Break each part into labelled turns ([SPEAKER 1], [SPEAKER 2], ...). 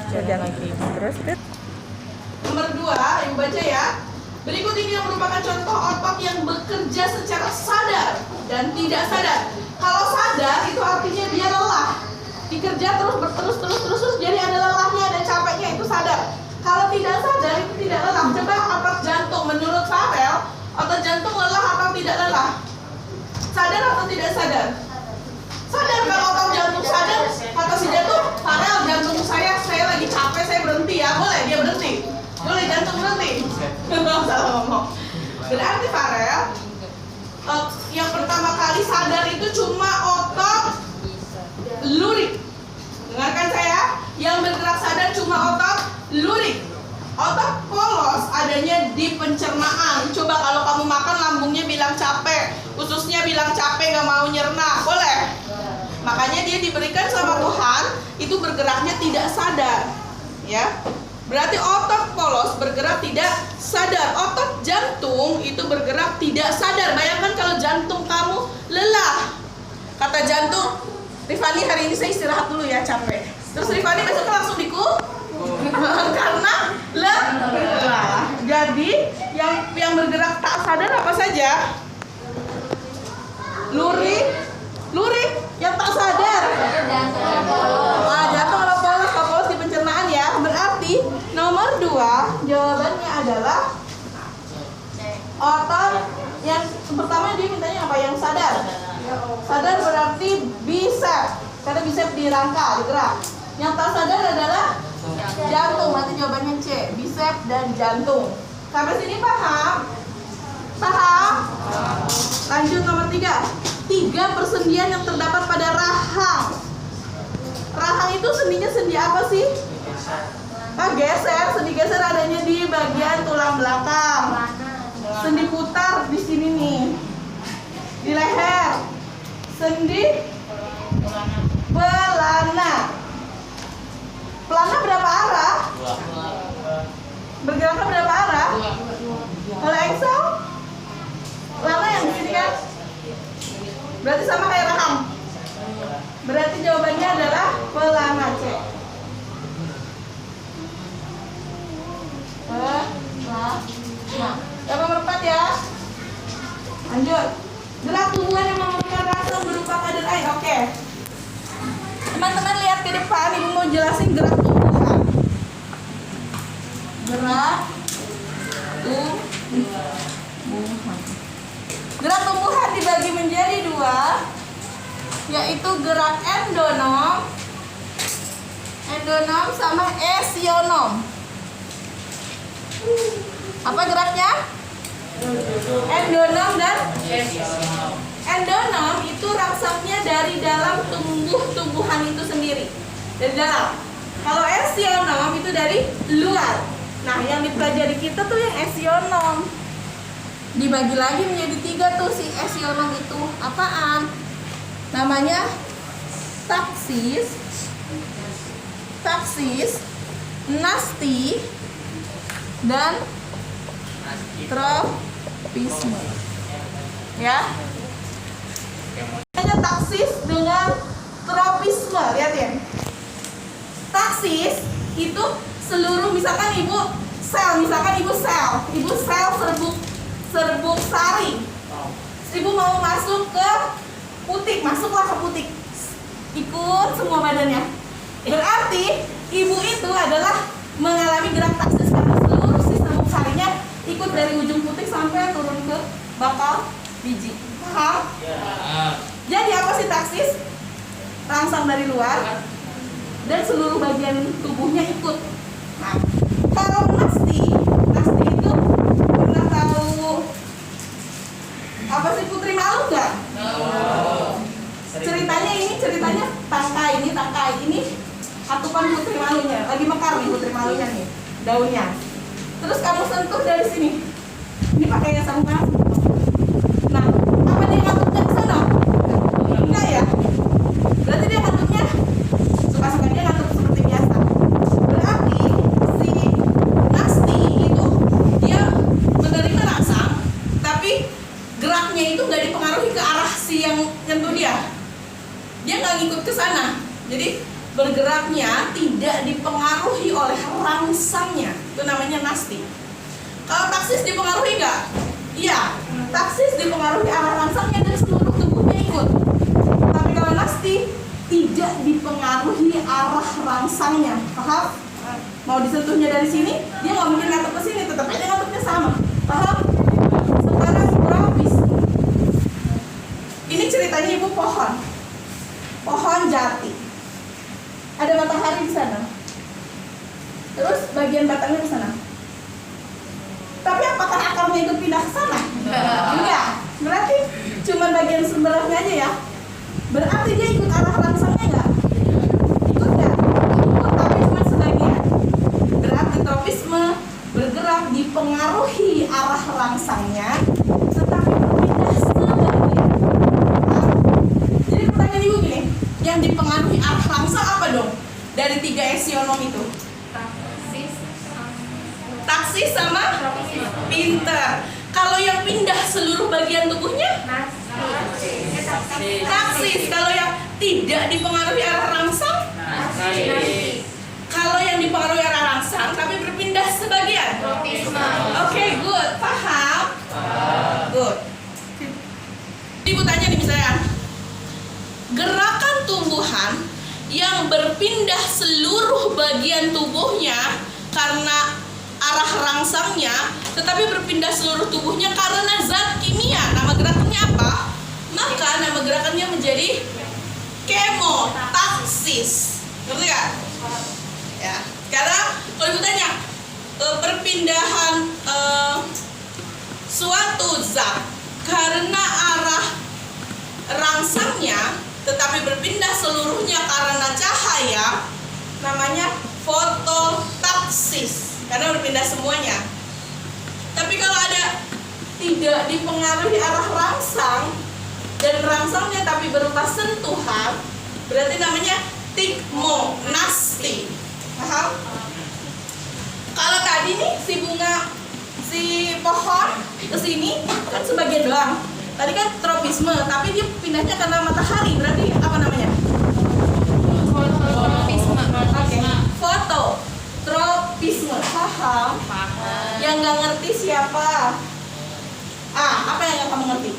[SPEAKER 1] Belajar lagi. Terus,
[SPEAKER 2] Nomor 2, Ibu baca ya. Berikut ini yang merupakan contoh otot yang bekerja secara sadar dan tidak sadar. Kalau sadar itu artinya dia lelah. Dikerja terus, jadi ada lelahnya, ada capeknya, itu sadar. Kalau tidak sadar itu tidak lelah. Coba otot jantung, menurut Farel, otot jantung lelah atau tidak lelah? Sadar atau tidak sadar? Sadar. Kalau otot jantung sadar, kata si jantung, Farel, jantung saya lagi capek, saya berhenti ya. Boleh dia berhenti? Boleh jantung berhenti? Salah ngomong. Berarti Farel, yang pertama kali sadar itu cuma otot lurik. Dengarkan saya, yang bergerak sadar cuma otot lurik. Otot polos adanya di pencernaan. Coba kalau kamu makan lambungnya bilang capek, ususnya bilang capek, gak mau nyerna, boleh? Makanya dia diberikan sama Tuhan itu bergeraknya tidak sadar, ya. Berarti otot polos bergerak tidak sadar. Otot jantung itu bergerak tidak sadar. Bayangkan kalau jantung kamu lelah. Kata jantung, Rifani hari ini saya istirahat dulu ya, capek. Terus Rifani besok langsung karena lelah. Jadi yang bergerak tak sadar apa saja? Lurik yang tak sadar. Jantung kalau polos di pencernaan ya. Berarti nomor 2 jawabannya adalah otot yang pertama. Dia mintanya apa? Yang sadar. Sadar berarti bisa, karena bisa di rangka, digerak. Yang tak sadar adalah jantung. Nanti jawabannya C, bisep dan jantung. Sampai sini paham? Paham? Lanjut nomor 3. 3 persendian yang terdapat pada rahang. Rahang itu sendinya sendi apa sih? Geser. Sendi geser adanya di bagian tulang belakang. Sendi putar di sini nih, di leher. Sendi pelana. Pelana berapa arah? Bergeraknya berapa arah? Kalau Excel, pelana yang di sini kan? Berarti sama kayak rahang. Berarti jawabannya adalah pelana C. Pelana. Nomor 4 ya. Lanjut. Gerak tumbuhan yang memerlukan rasa berupa kadar air. Oke. Teman-teman lihat ke depan, Ibu mau jelasin gerak tumbuhan. Gerak tumbuhan. Gerak tumbuhan dibagi menjadi 2, yaitu gerak endonom sama esionom. Apa geraknya? Endonom dan esionom. Endonom itu rangsaknya dari dalam tumbuhan itu sendiri, dari dalam. Kalau esionom itu dari luar. Nah, yang dipelajari kita tuh yang esionom. Dibagi lagi menjadi 3 tuh si esionom itu. Apaan? Namanya taksis, nasti, dan tropisme. Ya. Hanya taksis dengan tropisme. Lihat ya. Taksis itu seluruh, misalkan ibu sel serbuk sari. Ibu mau masuk ke putik, masuklah ke putik. Ikut semua badannya. Berarti ibu itu adalah mengalami gerak taksis karena seluruh si serbuk sarinya ikut dari ujung putik sampai turun ke bakal biji. Paham? Jadi apa sih taksis? Rangsang dari luar dan seluruh bagian tubuhnya ikut. Nah, kalau nasti itu pernah tahu apa sih Putri Malu nggak? Ceritanya tangkai ini atupan Putri Malunya, lagi mekar nih Putri Malunya nih, daunnya. Terus kamu sentuh dari sini, ini pakai sarung tangan. Nah, apa dia ngantuknya ke sana? Enggak ya? Berarti dia ngantuknya suka-suka dia ngantuk seperti biasa. Berarti si nasti itu dia menerima rangsang, tapi geraknya itu nggak dipengaruhi ke arah si yang nyentuh dia. Dia nggak ngikut ke sana, jadi bergerak geraknya tidak dipengaruhi oleh rangsangnya. Itu namanya nasti. Kalau taksis dipengaruhi nggak? Iya, taksis dipengaruhi arah rangsangnya dan seluruh tubuhnya ikut. Tapi kalau nasti tidak dipengaruhi arah rangsangnya. Paham? Mau disentuhnya dari sini, dia nggak mungkin ngadep ke sini, tetap aja ngadepnya sama. Paham? Sekarang tropis. Ini ceritanya ibu pohon jati. Ada matahari di sana. Terus bagian batangnya di sana. Tapi apakah akarnya itu pindah ke sana? Enggak. Berarti cuma bagian seberangnya aja ya. Berarti dia ikut arah rangsangnya enggak? Ikut enggak? Ikut, tapi cuma sebagian. Berarti tropisme bergerak dipengaruhi arah rangsangnya, tetapi berpindah sebagian. Jadi pertanyaan ibu gini, yang dipengaruhi arah rangsang apa dong? Dari 3 esionom itu? Taksis sama pinter. Kalau yang pindah seluruh bagian tubuhnya? Taksis. Kalau yang tidak dipengaruhi arah rangsang? Kalau yang dipengaruhi arah rangsang tapi berpindah sebagian? Oke, good. Paham? Good. Ibu tanya nih misalnya, gerakan tumbuhan yang berpindah seluruh bagian tubuhnya karena arah rangsangnya, tetapi berpindah seluruh tubuhnya karena zat kimia. Nama gerakannya apa? Maka nama gerakannya menjadi kemotaksis. Ngerti gak? Ya. Sekarang kalau ibu tanya, perpindahan suatu zat karena arah rangsangnya, tetapi berpindah seluruhnya karena cahaya, namanya fototaksis. Karena berpindah semuanya. Tapi kalau ada tidak dipengaruhi arah rangsang dan rangsangnya tapi berupa sentuhan, berarti namanya tigmonasti. Paham? Kalau tadi nih si pohon ke sini kan sebagian doang. Tadi kan tropisme, tapi dia pindahnya karena matahari. Berarti apa namanya? Oke. Foto. Tropisme. Paham? Yang nggak ngerti siapa? Apa yang nggak kamu ngerti?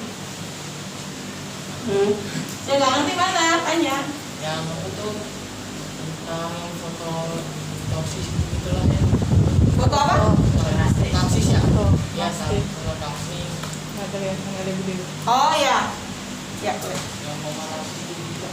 [SPEAKER 2] Yang nggak ngerti mana? Tanya.
[SPEAKER 3] Yang itu tentang foto toksis gitulah ya.
[SPEAKER 2] Foto apa?
[SPEAKER 3] Toksis ya. Ya, foto toksis.
[SPEAKER 2] Oh ya. Ya, boleh.
[SPEAKER 3] Yang komparasi gitu.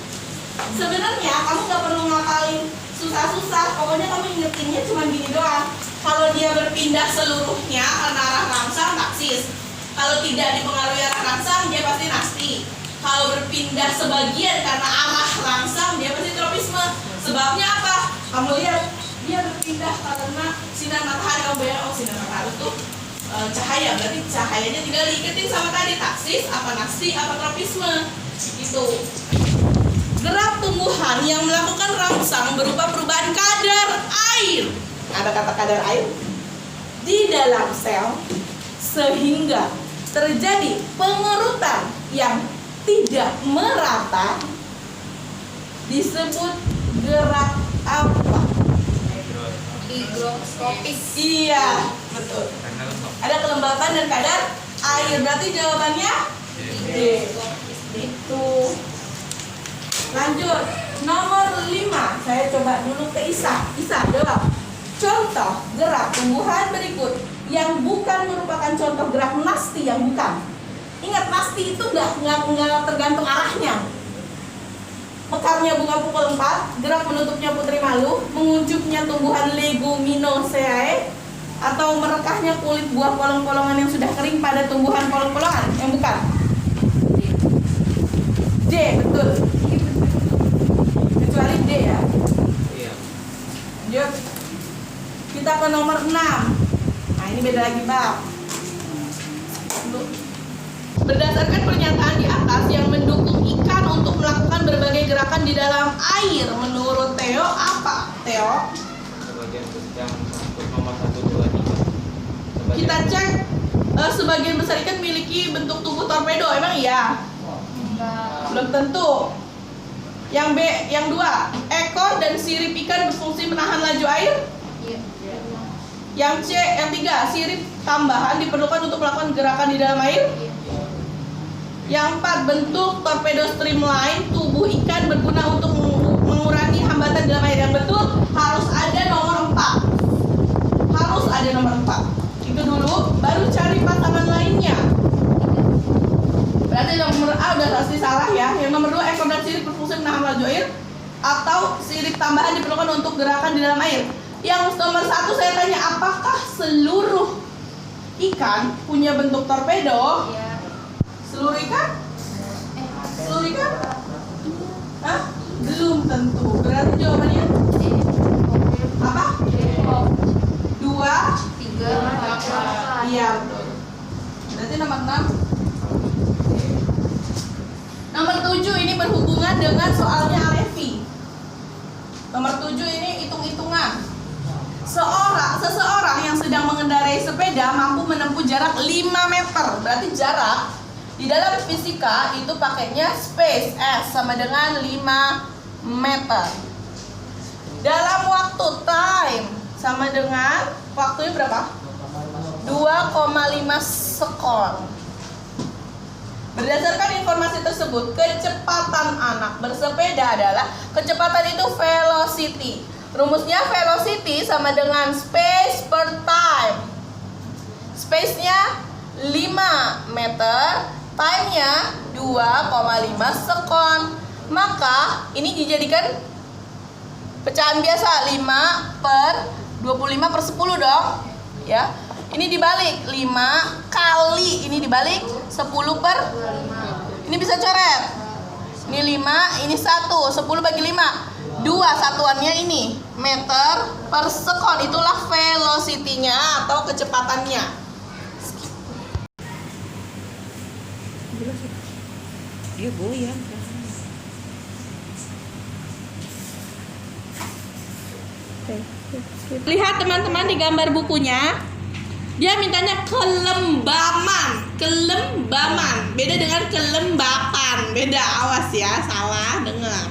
[SPEAKER 2] Sebenarnya kamu nggak perlu ngapalin susah-susah, pokoknya kamu ingetinnya cuma gini doang. Kalau dia berpindah seluruhnya karena arah rangsang, taksis. Kalau tidak dipengaruhi arah rangsang, dia pasti nasti. Kalau berpindah sebagian karena arah rangsang, dia pasti tropisme. Sebabnya apa? Kamu lihat, dia berpindah karena sinar matahari. Kamu bayangkan, oh sinar matahari itu cahaya, berarti cahayanya tinggal diiketin sama tadi, taksis, apa nasti, apa tropisme. Gitu. Gerak tumbuhan yang melakukan rangsang berupa perubahan kadar air. Ada kata kadar air di dalam sel sehingga terjadi pengerutan yang tidak merata disebut gerak apa?
[SPEAKER 4] Higroskopis.
[SPEAKER 2] Iya, betul. Ada kelembapan dan kadar air. Berarti jawabannya D. Itu. Lanjut, nomor 5. Saya coba dulu ke Isa. Isa, jawab. Contoh gerak tumbuhan berikut yang bukan merupakan contoh gerak nasti yang bukan. Ingat, nasti itu nggak tergantung arahnya. Mekarnya bunga pukul 4, gerak menutupnya putri malu, menguncupnya tumbuhan Leguminosae, atau merekahnya kulit buah polong-polongan yang sudah kering pada tumbuhan polong-polongan yang bukan. D, betul. Kecuali D ya.
[SPEAKER 3] Iya.
[SPEAKER 2] Lanjut. Kita ke nomor 6. Nah, ini beda lagi, Bang. Berdasarkan pernyataan di atas yang mendukung ikan untuk melakukan berbagai gerakan di dalam air, menurut Theo apa? Theo?
[SPEAKER 3] Sebagian besar nomor 1, 2, 3.
[SPEAKER 2] Kita cek sebagian besar ikan memiliki bentuk tubuh torpedo. Emang iya?
[SPEAKER 4] Enggak.
[SPEAKER 2] Belum tentu. Yang B, yang 2, ekor dan sirip ikan berfungsi menahan laju air. Yang C, yang 3, sirip tambahan diperlukan untuk melakukan gerakan di dalam air. Yang 4, bentuk torpedo streamline, tubuh ikan berguna untuk mengurangi hambatan dalam air. Yang betul harus ada nomor 4. Harus ada nomor 4. Itu dulu, baru cari pasangan lainnya. Berarti nomor A udah pasti salah ya. Yang nomor 2, ekor dan sirip berfungsi menahan laju air, atau sirip tambahan diperlukan untuk gerakan di dalam air. Yang nomor 1 saya tanya, apakah seluruh ikan punya bentuk torpedo? Seluruh ikan? Seluruh ikan? Hah? Belum tentu. Berarti jawabannya apa? 2, 3, iya betul. Berarti nomor 6. Nomor 7 ini berhubungan dengan soalnya Alevi. Nomor 7 ini hitung-hitungan. Seseorang yang sedang mengendarai sepeda mampu menempuh jarak 5 meter. Berarti jarak di dalam fisika itu pakainya space S sama dengan 5 meter. Dalam waktu time sama dengan waktunya berapa? 2,5 sekon. Berdasarkan informasi tersebut, kecepatan anak bersepeda adalah kecepatan itu velocity. Rumusnya velocity sama dengan space per time. Space-nya 5 meter, time-nya 2,5 sekon. Maka ini dijadikan pecahan biasa, 5 per 25 per 10 dong. Ya. Ini dibalik 5 kali ini dibalik 10 per 5. Ini bisa coret. Ini 5, ini 1, 10 bagi 5. 2 satuannya ini meter per sekon, itulah velocity-nya atau kecepatannya.
[SPEAKER 1] Iya boleh ya.
[SPEAKER 2] Lihat teman-teman di gambar bukunya. Dia mintanya kelembaman. Beda dengan kelembapan. Beda, awas ya, salah dengar.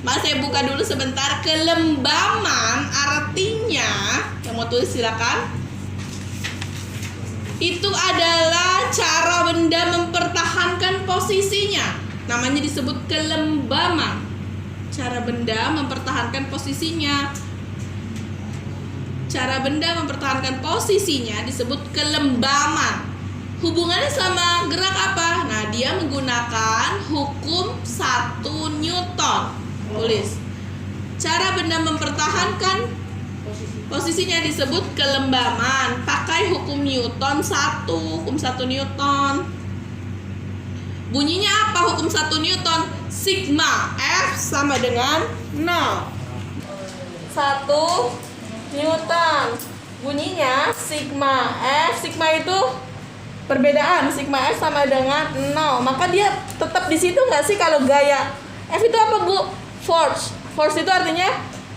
[SPEAKER 2] Mas saya buka dulu sebentar. Kelembaman artinya, yang mau tulis silakan. Itu adalah cara benda mempertahankan posisinya. Namanya disebut kelembaman. Cara benda mempertahankan posisinya. Cara benda mempertahankan posisinya disebut kelembaman. Hubungannya sama gerak apa? Nah, dia menggunakan hukum 1 Newton. Tulis. Cara benda mempertahankan posisinya disebut kelembaman. Pakai hukum Newton 1, hukum 1 Newton. Bunyinya apa hukum 1 Newton? Sigma F sama dengan 0. 1 Newton. Bunyinya sigma F. Sigma itu perbedaan, sigma F sama dengan 0. Maka dia tetap di situ nggak sih kalau gaya? F itu apa, Bu? Force. Force itu artinya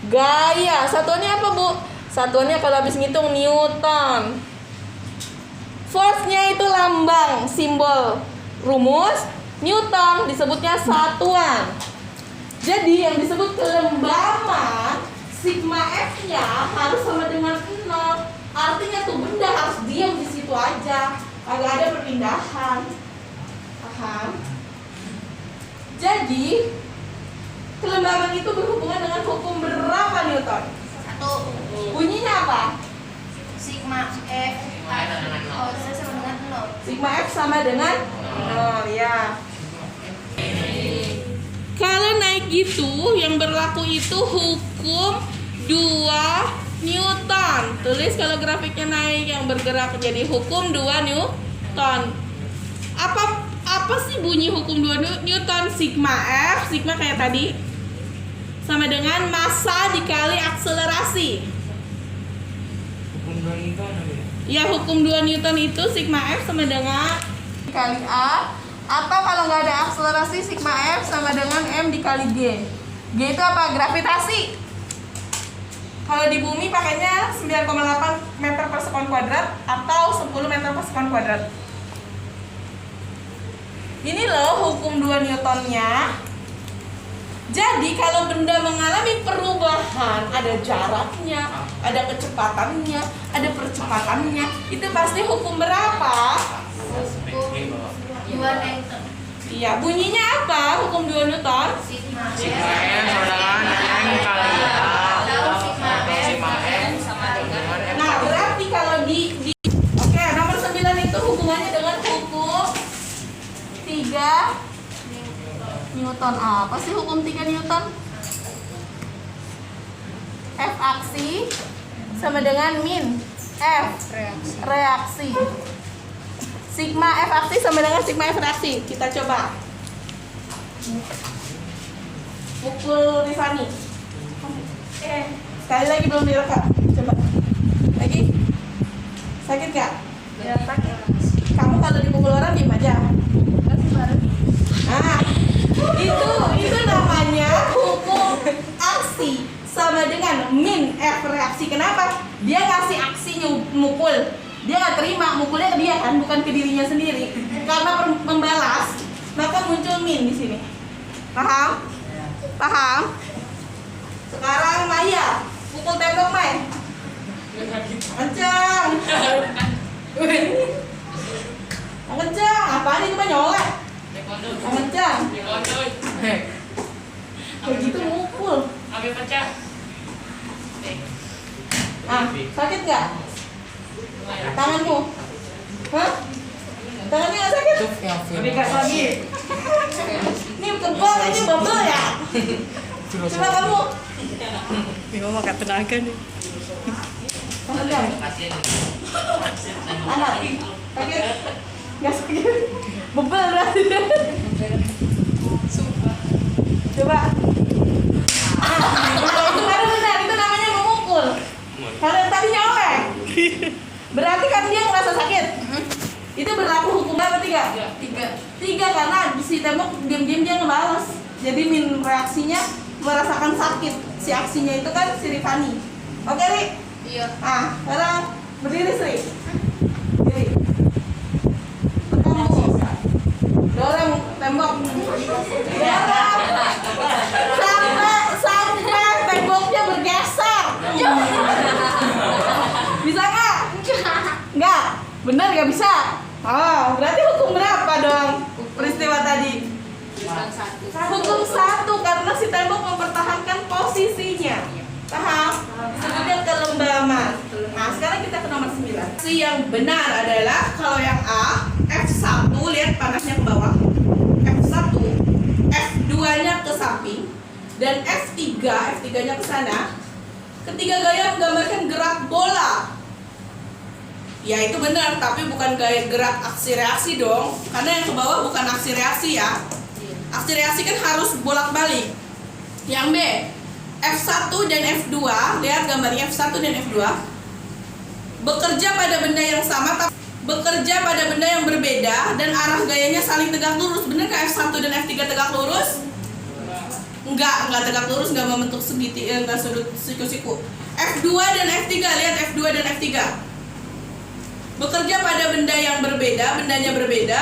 [SPEAKER 2] gaya. Satuannya apa, Bu? Satuannya kalau habis ngitung Newton. Force-nya itu lambang, simbol. Rumus Newton disebutnya satuan. Jadi yang disebut kelembaman, sigma F-nya harus sama dengan 0. Artinya tuh benda harus diam di situ aja, agak ada perpindahan. Paham? Jadi kelembaman itu berhubungan dengan hukum berapa Newton?
[SPEAKER 4] 1.
[SPEAKER 2] Bunyinya apa?
[SPEAKER 4] Sigma F sama dengan 0.
[SPEAKER 2] Sigma F sama dengan 0 ya. Kalau naik gitu, yang berlaku itu hukum 2 Newton. Tulis kalau grafiknya naik, yang bergerak jadi hukum 2 Newton. Apa sih bunyi hukum 2 Newton? Sigma F, sigma kayak tadi, sama dengan massa dikali akselerasi.
[SPEAKER 3] Hukum 2 Newton apa ya?
[SPEAKER 2] Ya, hukum 2 Newton itu sigma F sama dengan dikali A. Atau kalau nggak ada akselerasi, sigma F sama dengan M dikali G. G itu apa? Gravitasi. Kalau di bumi pakainya 9,8 meter per sekon kuadrat atau 10 meter per sekon kuadrat. Ini loh hukum 2 Newtonnya. Jadi kalau benda mengalami perubahan, ada jaraknya, ada kecepatannya, ada percepatannya, itu pasti hukum berapa?
[SPEAKER 4] Hukum 2 Newton.
[SPEAKER 2] Iya, bunyinya apa? Hukum 2 Newton?
[SPEAKER 4] Sigma
[SPEAKER 3] Sigma N sama dengan M kali
[SPEAKER 4] Tahu sigma
[SPEAKER 3] Sigma
[SPEAKER 4] N
[SPEAKER 3] N
[SPEAKER 4] sama dengan
[SPEAKER 2] Nah, berarti kalau Oke, nomor 9 itu hubungannya dengan hukum 3 Newton. Apa sih hukum 3 Newton? F aksi sama dengan min F reaksi. Sigma F aksi sama dengan sigma F reaksi. Kita coba. Pukul Rifani. Sekali lagi belum direkam. Coba. Lagi. Sakit gak?
[SPEAKER 4] Ya, sakit.
[SPEAKER 2] Kamu kalau dipukul orang diem aja. Nah, itu namanya hukum aksi sama dengan min F reaksi. Kenapa? Dia ngasih aksinya mukul. Dia nggak terima, mukulnya ke dia kan, bukan ke dirinya sendiri. Karena membalas, maka muncul min di sini. Paham? Paham? Sekarang Maya, pukul tembok main. Kencang. Kencang. Apaan itu mah nyolek? Kencang. Begitu mukul.
[SPEAKER 3] Ambil pecah.
[SPEAKER 2] Sakit nggak? Tanganmu? Hah? Tangannya nggak sakit?
[SPEAKER 3] Lebih keras lagi.
[SPEAKER 2] Ini kebal, ini bubble ya? Coba kamu.
[SPEAKER 1] Bingung mau kata tenaga nih.
[SPEAKER 2] Tangan. Anak. Sakit? Nggak sakit? Bubble berarti. Coba. Itu baru benar, itu namanya memukul. Kalau yang tadi nyolek, berarti kan dia ngerasa sakit. Itu berlaku hukum berapa? 3? 3 karena si tembok diam-diam dia ngebalas. Jadi min reaksinya merasakan sakit. Si aksinya itu kan si Rifani. Oke, Ri?
[SPEAKER 4] Iya.
[SPEAKER 2] Sekarang berdiri, Sri. Berdiri. Kamu dorong tembok. Sampai temboknya bergeser. Bisa nggak? Nggak. Bener nggak bisa? Berarti hukum berapa dong peristiwa tadi? Hukum 1 karena si tembok mempertahankan posisinya. Paham? Disebutnya kelembaman. Nah, sekarang kita ke nomor 9. Si yang benar adalah kalau yang A, F1, lihat panasnya ke bawah. F1, F2-nya ke samping, dan F3-nya ke sana. Ketiga gaya menggambarkan gerak bola. Ya itu benar, tapi bukan gaya gerak aksi reaksi dong. Karena yang ke bawah bukan aksi reaksi ya. Aksi reaksi kan harus bolak-balik. Yang B, F1 dan F2, lihat gambarnya F1 dan F2. Bekerja pada benda yang sama, tapi bekerja pada benda yang berbeda dan arah gayanya saling tegak lurus. Benarkah F1 dan F3 tegak lurus? Enggak tegak lurus, enggak membentuk segitiga, enggak sudut siku-siku. F2 dan F3, lihat F2 dan F3. Bekerja pada benda yang berbeda, bendanya berbeda,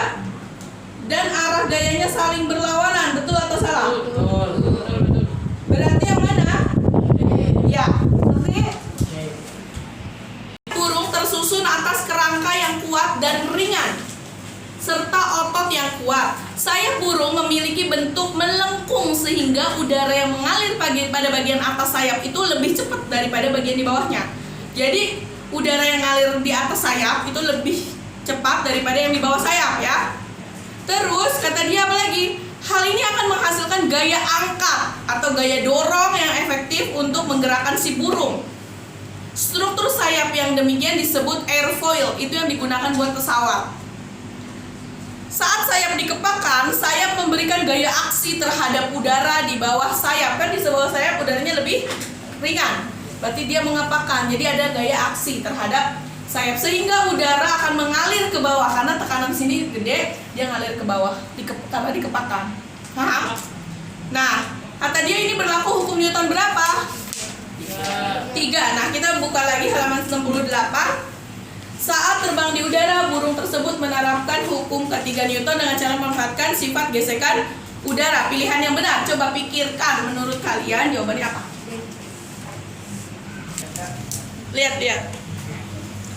[SPEAKER 2] dan arah gayanya saling berlawanan. Betul atau salah?
[SPEAKER 3] Betul.
[SPEAKER 2] Berarti yang mana? Ya, seperti burung tersusun atas kerangka yang kuat dan ringan, serta otot yang kuat. Sayap burung memiliki bentuk melengkung sehingga udara yang mengalir pada bagian atas sayap itu lebih cepat daripada bagian di bawahnya. Jadi udara yang ngalir di atas sayap itu lebih cepat daripada yang di bawah sayap ya. Terus kata dia apa lagi? Hal ini akan menghasilkan gaya angkat atau gaya dorong yang efektif untuk menggerakkan si burung. Struktur sayap yang demikian disebut airfoil, itu yang digunakan buat pesawat. Saat sayap dikepakkan, sayap memberikan gaya aksi terhadap udara di bawah sayap. Kan di bawah sayap udaranya lebih ringan, berarti dia mengepakkan, jadi ada gaya aksi terhadap sayap sehingga udara akan mengalir ke bawah karena tekanan sini gede, dia ngalir ke bawah karena dikepakkan. Nah, kata dia ini berlaku hukum Newton berapa? 3. Nah, kita buka lagi halaman 68. Saat terbang di udara, burung tersebut menerapkan hukum ketiga Newton dengan cara memanfaatkan sifat gesekan udara. Pilihan yang benar. Coba pikirkan menurut kalian jawabannya apa? Lihat.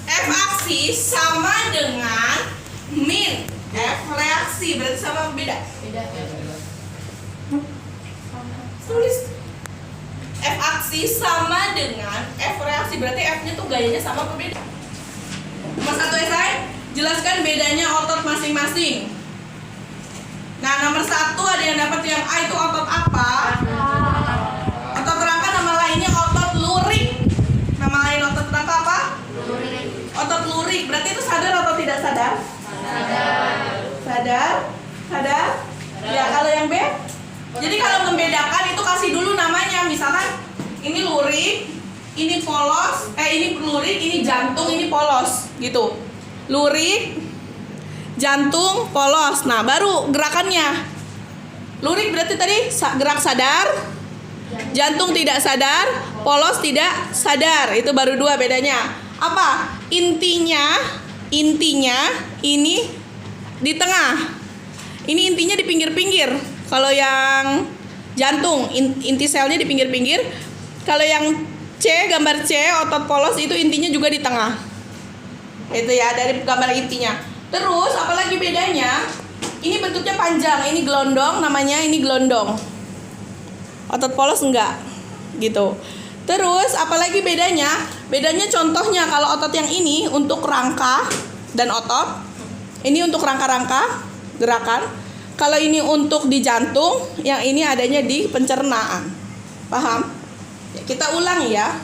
[SPEAKER 2] F aksi sama dengan min F reaksi, berarti sama apa beda?
[SPEAKER 4] Beda.
[SPEAKER 2] Tulis. F aksi sama dengan F reaksi, berarti F-nya tuh gayanya sama apa beda? Nomor 1 esai, jelaskan bedanya otot masing-masing. Nah, nomor 1 ada yang dapat yang A itu otot apa? Otot rangka, nama lainnya otot lurik. Nama lain otot rangka apa? Otot lurik. Berarti itu sadar atau tidak sadar? Sadar? Ya, kalau yang B? Jadi kalau membedakan itu kasih dulu namanya. Misalkan ini lurik, ini polos, ini lurik, ini jantung, ini polos, gitu. Lurik, jantung, polos. Nah, baru gerakannya. Lurik berarti tadi gerak sadar, jantung tidak sadar, polos tidak sadar. Itu baru 2 bedanya. Apa? Intinya ini di tengah. Ini intinya di pinggir-pinggir. Kalau yang jantung, inti selnya di pinggir-pinggir. Kalau yang C, gambar C, otot polos itu intinya juga di tengah. Itu ya dari gambar intinya. Terus apalagi bedanya? Ini bentuknya panjang, ini gelondong, namanya ini gelondong. Otot polos enggak, gitu. Terus apalagi bedanya? Bedanya contohnya kalau otot yang ini untuk rangka dan otot, ini untuk rangka-rangka gerakan. Kalau ini untuk di jantung, yang ini adanya di pencernaan. Paham? Ya, kita ulang ya.